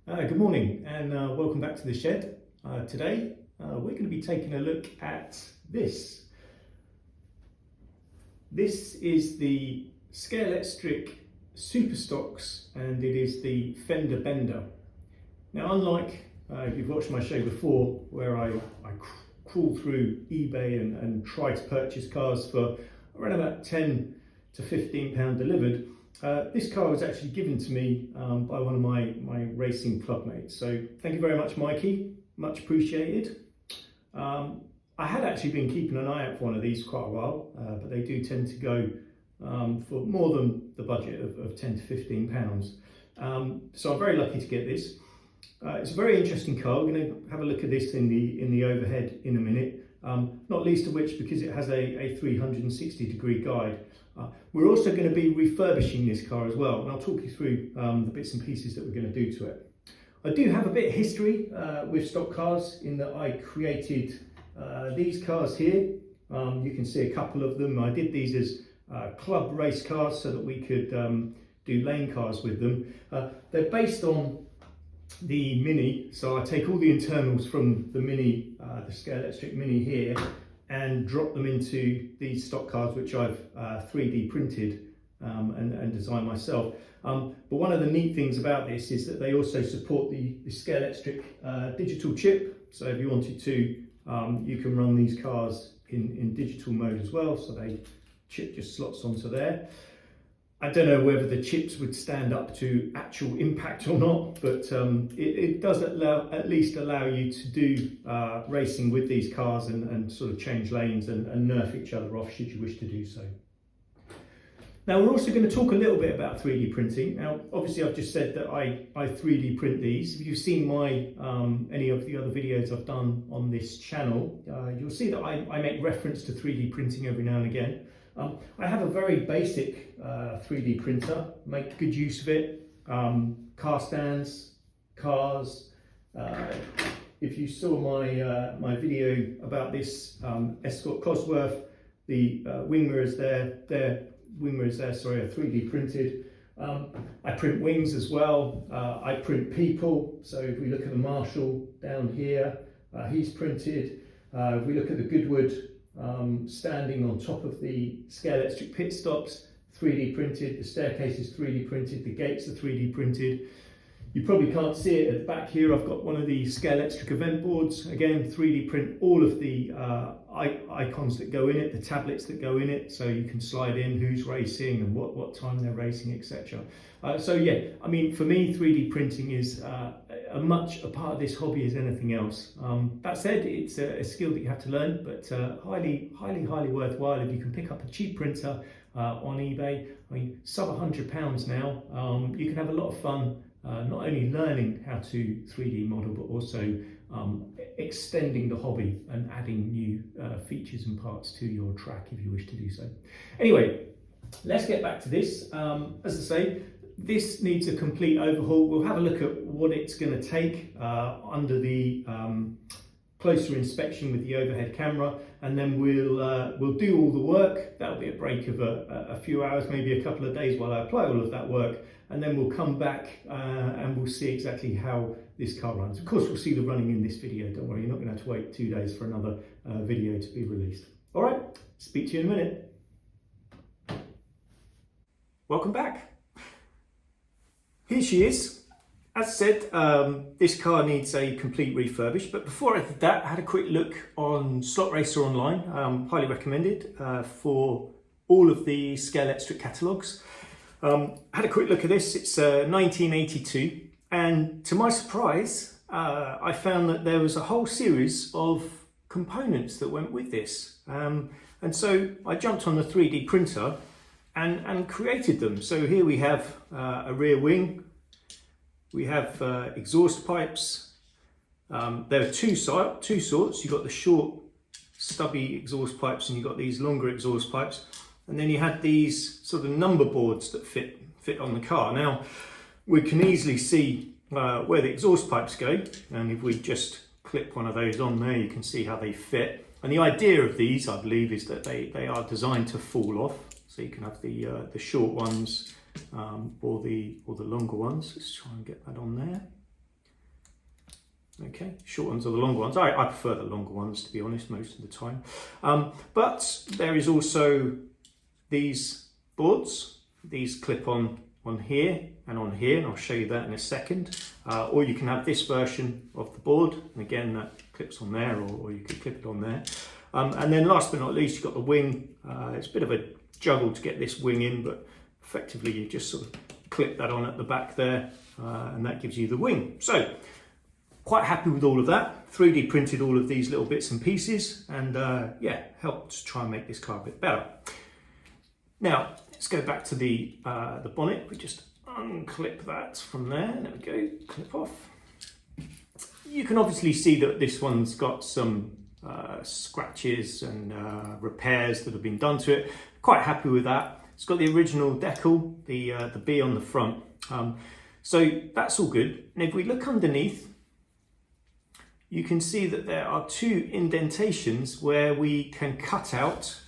Good morning and welcome back to the shed. Today we're going to be taking a look at this. This is the Scalextric Super Stox and it is the Fender Bender. Now, unlike if you've watched my show before where I crawl through eBay and try to purchase cars for around about £10 to £15 delivered, this car was actually given to me by one of my racing club mates. So thank you very much, Mikey, much appreciated. I had actually been keeping an eye out for one of these for quite a while, but they do tend to go for more than the budget of £10 to £15. So I'm very lucky to get this. It's a very interesting car. We're going to have a look at this in the overhead in a minute, not least of which because it has a 360-degree guide. We're also going to be refurbishing this car as well, and I'll talk you through the bits and pieces that we're going to do to it. I do have a bit of history with stock cars in that I created these cars here. You can see a couple of them. I did these as club race cars so that we could do lane cars with them. They're based on the Mini, so I take all the internals from the Mini, the Scalextric Mini here, and drop them into these stock cars which I've 3D printed and designed myself. But one of the neat things about this is that they also support the Scalextric digital chip. So if you wanted to, you can run these cars in digital mode as well. So the chip just slots onto there. I don't know whether the chips would stand up to actual impact or not, but it does at least allow you to do racing with these cars and sort of change lanes and nerf each other off should you wish to do so. Now, we're also going to talk a little bit about 3D printing. Now, obviously I've just said that I 3D print these. If you've seen my any of the other videos I've done on this channel, you'll see that I make reference to 3D printing every now and again. I have a very basic 3D printer, make good use of it. Car stands, cars. If you saw my video about this Escort Cosworth, the wing mirrors there, sorry, are 3D printed. I print wings as well. I print people. So if we look at the Marshall down here, he's printed. If we look at the Goodwood, standing on top of the Scalextric pit stops, 3D printed. The staircase is 3D printed. The gates are 3D printed. You probably can't see it at the back here. I've got one of the Scalextric event boards. Again, 3D print all of the icons that go in it, the tablets that go in it, so you can slide in who's racing and what time they're racing, etc. So yeah, I mean, for me, 3D printing is much a part of this hobby as anything else. That said, it's a skill that you have to learn, but highly worthwhile if you can pick up a cheap printer on eBay. I mean, sub £100 now. You can have a lot of fun. Not only learning how to 3D model, but also extending the hobby and adding new features and parts to your track if you wish to do so. Anyway, let's get back to this. As I say, this needs a complete overhaul. We'll have a look at what it's going to take under the closer inspection with the overhead camera, and then we'll do all the work. That'll be a break of a few hours, maybe a couple of days while I apply all of that work, and then we'll come back and we'll see exactly how this car runs. Of course, we'll see the running in this video. Don't worry, you're not going to have to wait 2 days for another video to be released. All right, speak to you in a minute. Welcome back. Here she is. As said, this car needs a complete refurbish, but before I did that, I had a quick look on Slot Racer online, highly recommended for all of the Scalextric catalogues. Had a quick look at this. It's 1982, and to my surprise, I found that there was a whole series of components that went with this, and so I jumped on the 3D printer and created them. So here we have a rear wing. We have exhaust pipes. There are two sorts. You've got the short, stubby exhaust pipes, and you've got these longer exhaust pipes. And then you had these sort of number boards that fit on the car. Now, we can easily see where the exhaust pipes go. And if we just clip one of those on there, you can see how they fit. And the idea of these, I believe, is that they are designed to fall off. So you can have the short ones or the longer ones. Let's try and get that on there. Okay, short ones are the longer ones. I prefer the longer ones, to be honest, most of the time. But there is also these boards. These clip on here, and I'll show you that in a second. Or you can have this version of the board, and again that clips on there, or you could clip it on there. And then last but not least, you've got the wing. It's a bit of a juggle to get this wing in, but effectively you just sort of clip that on at the back there, and that gives you the wing. So quite happy with all of that. 3D printed all of these little bits and pieces, and yeah, helped try and make this car a bit better. Now let's go back to the bonnet. We just unclip that from there. There we go, clip off. You can obviously see that this one's got some scratches and repairs that have been done to it. Quite happy with that. It's got the original decal, the B on the front. So that's all good. And if we look underneath, you can see that there are two indentations where we can cut out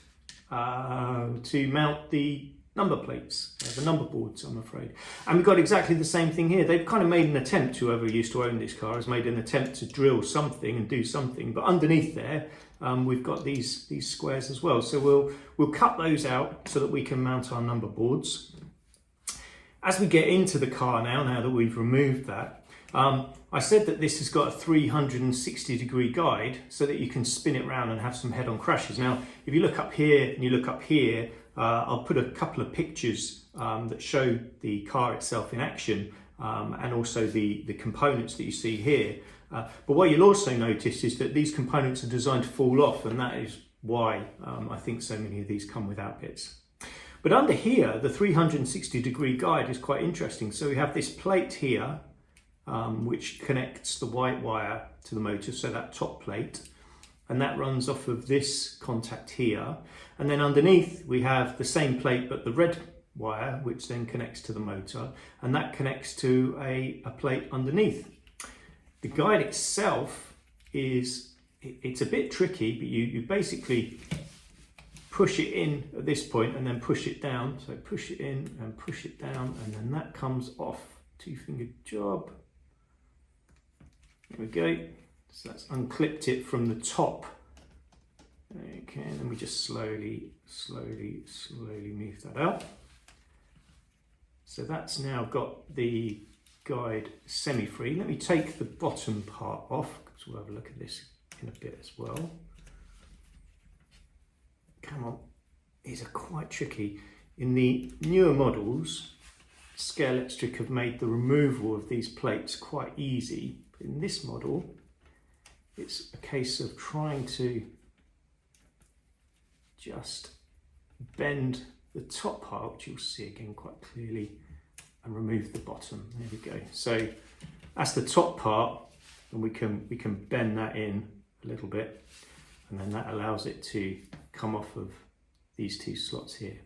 to mount the number plates, the number boards, I'm afraid. And we've got exactly the same thing here. They've kind of made an attempt, whoever used to own this car has made an attempt to drill something and do something, but underneath there we've got these squares as well. So we'll cut those out so that we can mount our number boards. As we get into the car now that we've removed that, I said that this has got a 360-degree guide so that you can spin it around and have some head-on crashes. Now, if you look up here and you look up here, I'll put a couple of pictures that show the car itself in action, and also the components that you see here. But what you'll also notice is that these components are designed to fall off, and that is why I think so many of these come without bits. But under here, the 360-degree guide is quite interesting. So we have this plate here, which connects the white wire to the motor, so that top plate, and that runs off of this contact here. And then underneath we have the same plate but the red wire, which then connects to the motor, and that connects to a plate underneath. The guide itself it's a bit tricky, but you basically push it in at this point and then push it down. So push it in and push it down, and then that comes off. Two-fingered job. There we go. So that's unclipped it from the top. Okay, and then we just slowly move that out. So that's now got the guide semi-free. Let me take the bottom part off, because we'll have a look at this in a bit as well. Come on, these are quite tricky. In the newer models, Scalextric have made the removal of these plates quite easy. But in this model, it's a case of trying to just bend the top part, which you'll see again quite clearly, and remove the bottom. There we go. So that's the top part, and we can bend that in a little bit, and then that allows it to come off of these two slots here.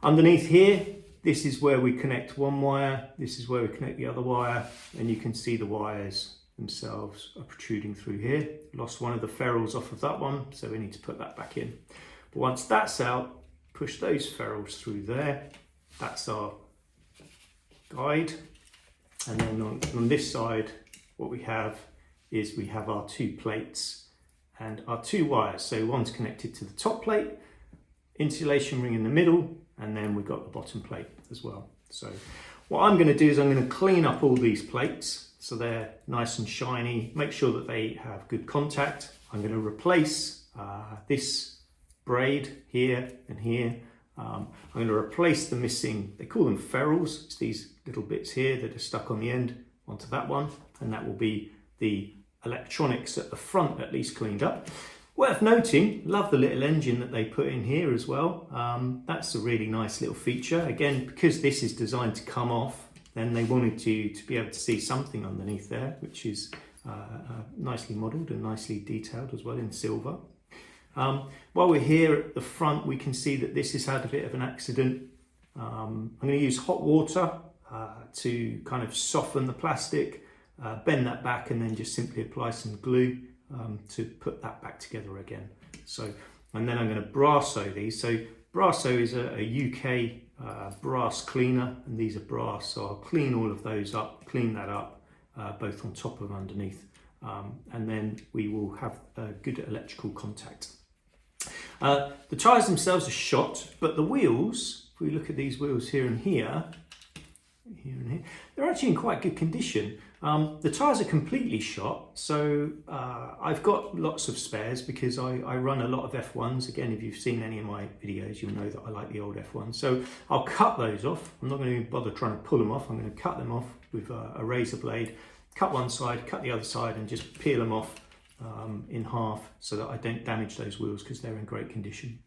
Underneath here, this is where we connect one wire, this is where we connect the other wire, and you can see the wires themselves are protruding through here. Lost one of the ferrules off of that one, so we need to put that back in. But once that's out, push those ferrules through there. That's our guide. And then on this side, what we have is we have our two plates and our two wires. So one's connected to the top plate, insulation ring in the middle, and then we've got the bottom plate as well. So what I'm going to do is I'm going to clean up all these plates so they're nice and shiny, make sure that they have good contact. I'm going to replace this braid here and here. I'm going to replace the missing, they call them ferrules, it's these little bits here that are stuck on the end onto that one, and that will be the electronics at the front at least cleaned up. Worth noting, love the little engine that they put in here as well. That's a really nice little feature. Again, because this is designed to come off, then they wanted to be able to see something underneath there, which is nicely modelled and nicely detailed as well in silver. While we're here at the front, we can see that this has had a bit of an accident. I'm going to use hot water to kind of soften the plastic, bend that back, and then just simply apply some glue to put that back together again. So, and then I'm going to brasso these. So brasso is a UK brass cleaner, and these are brass. So I'll clean all of those up, clean that up, both on top and underneath. And then we will have a good electrical contact. The tyres themselves are shot, but the wheels, if we look at these wheels here and here, they're actually in quite good condition. The tyres are completely shot, so I've got lots of spares because I run a lot of F1s. Again, if you've seen any of my videos, you'll know that I like the old F1s. So I'll cut those off. I'm not going to bother trying to pull them off. I'm going to cut them off with a razor blade, cut one side, cut the other side, and just peel them off in half so that I don't damage those wheels because they're in great condition.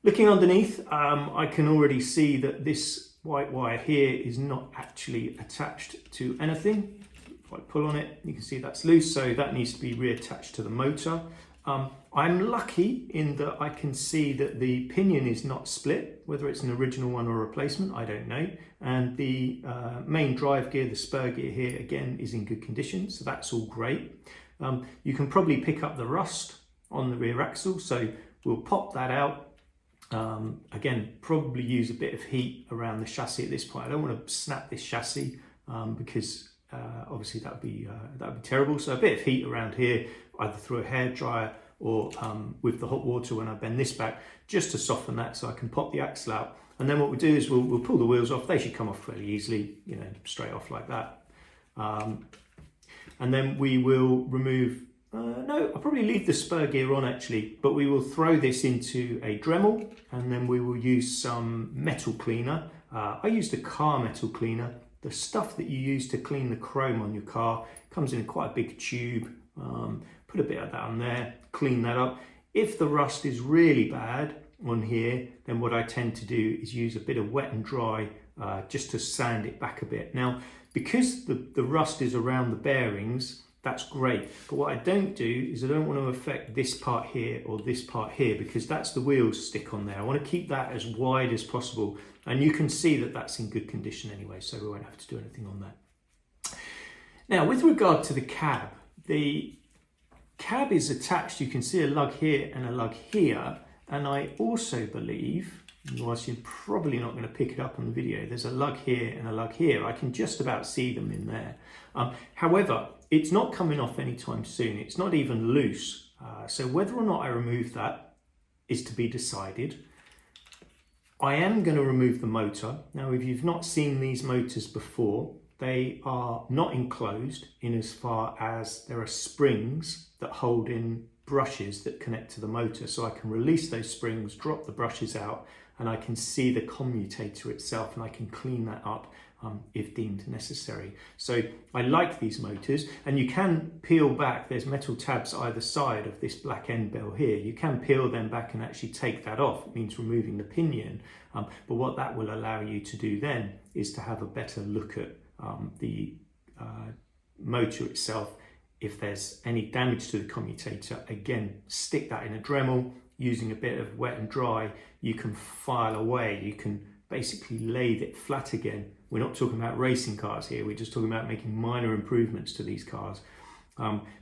Looking underneath, I can already see that this white wire here is not actually attached to anything. If I pull on it, you can see that's loose, so that needs to be reattached to the motor. I'm lucky in that I can see that the pinion is not split, whether it's an original one or a replacement, I don't know. And the main drive gear, the spur gear here, again, is in good condition, so that's all great. You can probably pick up the rust on the rear axle, so we'll pop that out. Again, probably use a bit of heat around the chassis at this point. I don't want to snap this chassis because obviously that would be terrible. So a bit of heat around here, either through a hairdryer or with the hot water when I bend this back, just to soften that so I can pop the axle out. And then what we do is we'll pull the wheels off. They should come off fairly easily, you know, straight off like that. And then we will remove. No, I'll probably leave the spur gear on actually, but we will throw this into a Dremel and then we will use some metal cleaner. I used a car metal cleaner. The stuff that you use to clean the chrome on your car comes in quite a big tube. Put a bit of that on there, clean that up. If the rust is really bad on here, then what I tend to do is use a bit of wet and dry just to sand it back a bit. Now, because the rust is around the bearings, that's great. But what I don't do is I don't want to affect this part here or this part here because that's the wheels stick on there. I want to keep that as wide as possible. And you can see that that's in good condition anyway, so we won't have to do anything on that. Now, with regard to the cab is attached. You can see a lug here and a lug here. And I also believe, whilst you're probably not going to pick it up on the video, there's a lug here and a lug here. I can just about see them in there. However, it's not coming off anytime soon. It's not even loose. So whether or not I remove that is to be decided. I am going to remove the motor. Now, if you've not seen these motors before, they are not enclosed in as far as there are springs that hold in brushes that connect to the motor. So I can release those springs, drop the brushes out, and I can see the commutator itself and I can clean that up if deemed necessary. So I like these motors, and you can peel back, there's metal tabs either side of this black end bell here. You can peel them back and actually take that off. It means removing the pinion. But what that will allow you to do then is to have a better look at the motor itself. If there's any damage to the commutator, again, stick that in a Dremel. Using a bit of wet and dry, you can file away. You can basically lathe it flat again. We're not talking about racing cars here. We're just talking about making minor improvements to these cars.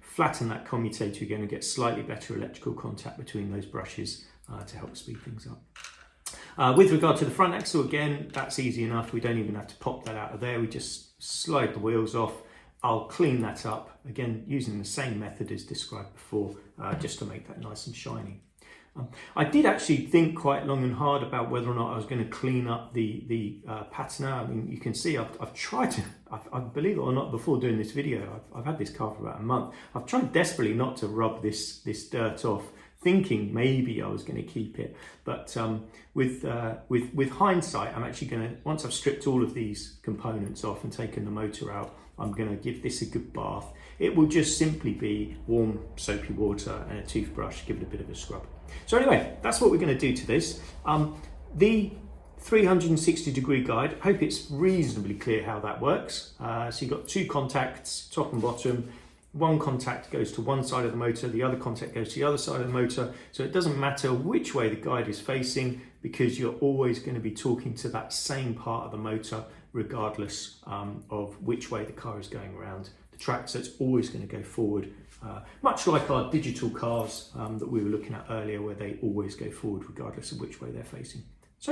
Flatten that commutator again and get slightly better electrical contact between those brushes to help speed things up. With regard to the front axle, again, that's easy enough. We don't even have to pop that out of there. We just slide the wheels off. I'll clean that up, again, using the same method as described before, just to make that nice and shiny. I did actually think quite long and hard about whether or not I was going to clean up the patina. I mean, you can see I've tried to, I believe it or not, before doing this video, I've had this car for about a month. I've tried desperately not to rub this dirt off, thinking maybe I was going to keep it. But with hindsight, I'm actually going to, once I've stripped all of these components off and taken the motor out, I'm going to give this a good bath. It will just simply be warm soapy water and a toothbrush, give it a bit of a scrub. So anyway, that's what we're going to do to this. The 360-degree guide, I hope it's reasonably clear how that works. So you've got two contacts, top and bottom. One contact goes to one side of the motor, the other contact goes to the other side of the motor. So it doesn't matter which way the guide is facing because you're always going to be talking to that same part of the motor regardless of which way the car is going around the track. So it's always going to go forward, much like our digital cars that we were looking at earlier, where they always go forward regardless of which way they're facing. So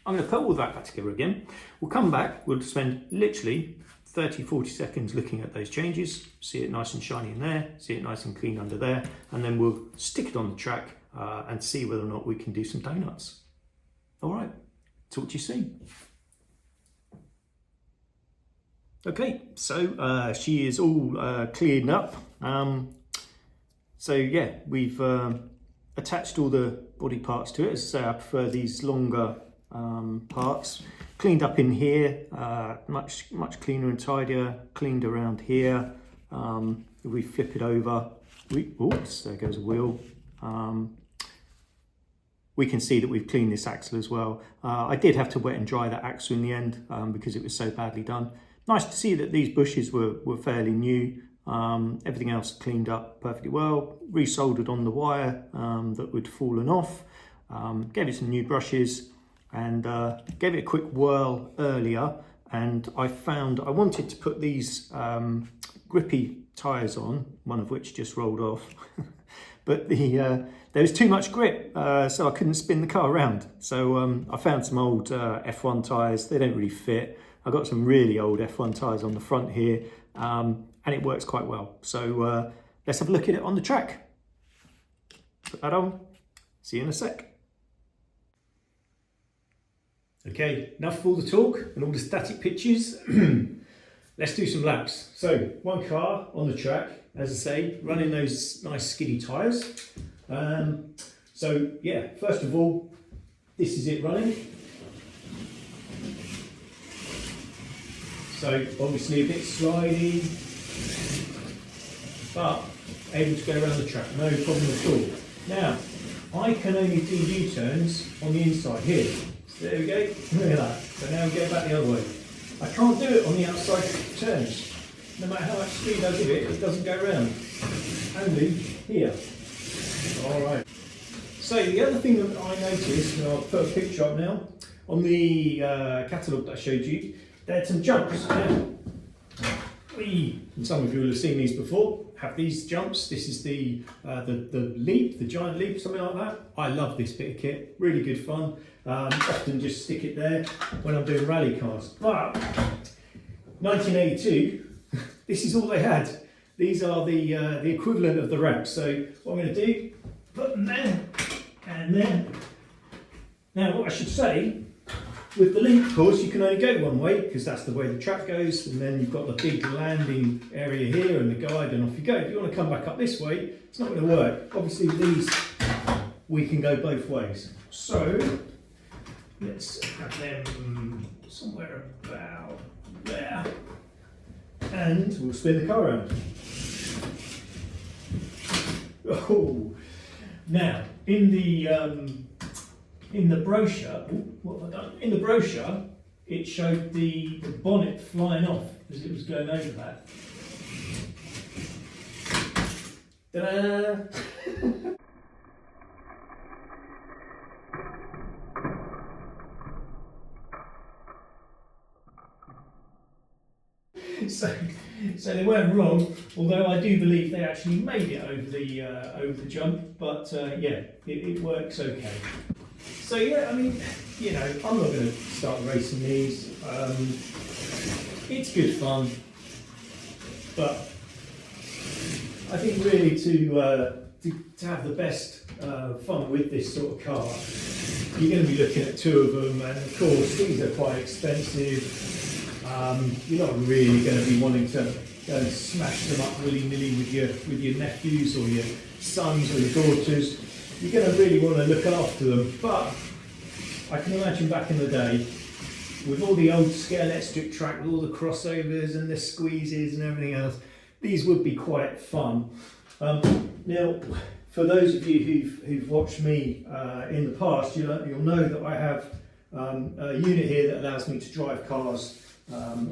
I'm going to put all that back together again. We'll come back, we'll spend literally 30-40 seconds looking at those changes, see it nice and shiny in there, see it nice and clean under there, and then we'll stick it on the track and see whether or not we can do some donuts. All right, talk to you soon. Okay, so she is all cleared up. So yeah, we've attached all the body parts to it. As I say, I prefer these longer parts. Cleaned up in here, much cleaner and tidier. Cleaned around here. If we flip it over, oops, there goes a wheel. We can see that we've cleaned this axle as well. I did have to wet and dry that axle in the end because it was so badly done. Nice to see that these bushes were fairly new. Everything else cleaned up perfectly well. Resoldered on the wire that would fallen off. Gave it some new brushes and gave it a quick whirl earlier. And I found I wanted to put these grippy tyres on, one of which just rolled off. But there was too much grip, so I couldn't spin the car around. So I found some old F1 tyres. They don't really fit. I got some really old F1 tyres on the front here, and it works quite well. So let's have a look at it on the track. Put that on. See you in a sec. Okay, enough of all the talk and all the static pictures. Let's do some laps. So one car on the track, as I say, running those nice skiddy tyres. So yeah, first of all, this is it running. So obviously a bit slidey, but able to go around the track, no problem at all. Now, I can only do U-turns on the inside here. So there we go, look at that. So now we go back the other way. I can't do it on the outside turns. No matter how much speed I give it, it doesn't go around. Only here. All right. So the other thing that I noticed, and I'll put a picture up now, on the catalogue that I showed you, there are some jumps. And some of you will have seen these before. Have these jumps. This is the leap, the giant leap, something like that. I love this bit of kit. Really good fun. Often just stick it there when I'm doing rally cars. But 1982, this is all they had. These are the equivalent of the ramps. So what I'm going to do, put them there and there. Now what I should say, with the link, of course, you can only go one way because that's the way the track goes, and then you've got the big landing area here and the guide, and off you go. If you want to come back up this way, it's not going to work. Obviously with these, we can go both ways. So let's have them somewhere about there, and we'll spin the car around. Oh, now in the brochure, what have I done? In the brochure, it showed the bonnet flying off as it was going over that. Ta-da! So they weren't wrong, although I do believe they actually made it over the jump. But yeah, it works okay. So yeah, I mean, you know, I'm not going to start racing these. It's good fun, but I think really to have the best fun with this sort of car, you're going to be looking at two of them, and of course these are quite expensive. You're not really going to be wanting to go and smash them up willy-nilly with your nephews or your sons or your daughters. You're going to really want to look after them. But I can imagine back in the day, with all the old Scalextric track, with all the crossovers and the squeezes and everything else, these would be quite fun. Now, for those of you who've watched me in the past, you'll know that I have a unit here that allows me to drive cars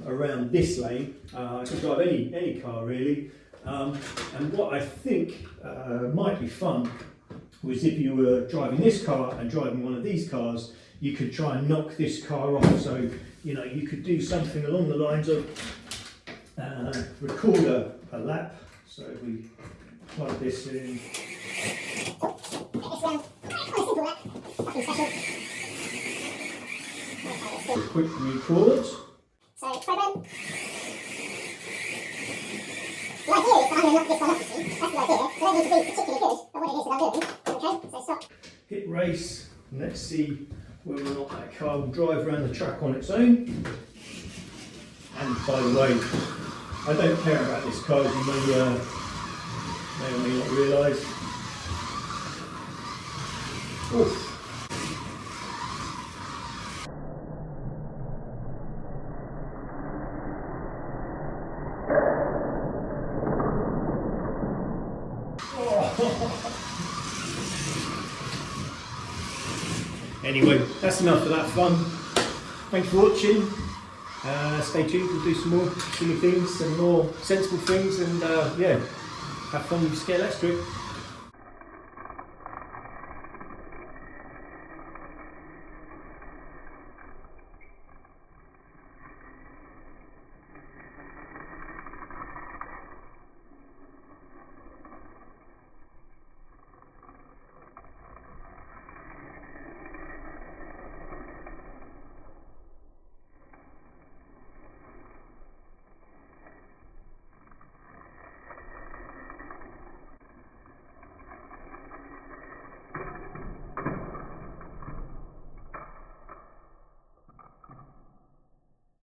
around this lane. I can drive any car really, and what I think might be fun was if you were driving this car and driving one of these cars, you could try and knock this car off. So you know, you could do something along the lines of record a lap. So we plug this in. A quick record. So, program. going to knock this one off, you see. That's the idea. So I don't need to be particularly good at what it is that I'm doing. Okay, so stop. Hit race, and let's see whether or not that car will drive around the track on its own. And by the way, I don't care about this car, as you may or may not realise. Oof. Anyway, that's enough of that fun. Thanks for watching. Stay tuned, we'll do some more silly things and more sensible things, and yeah, have fun with Scalextric.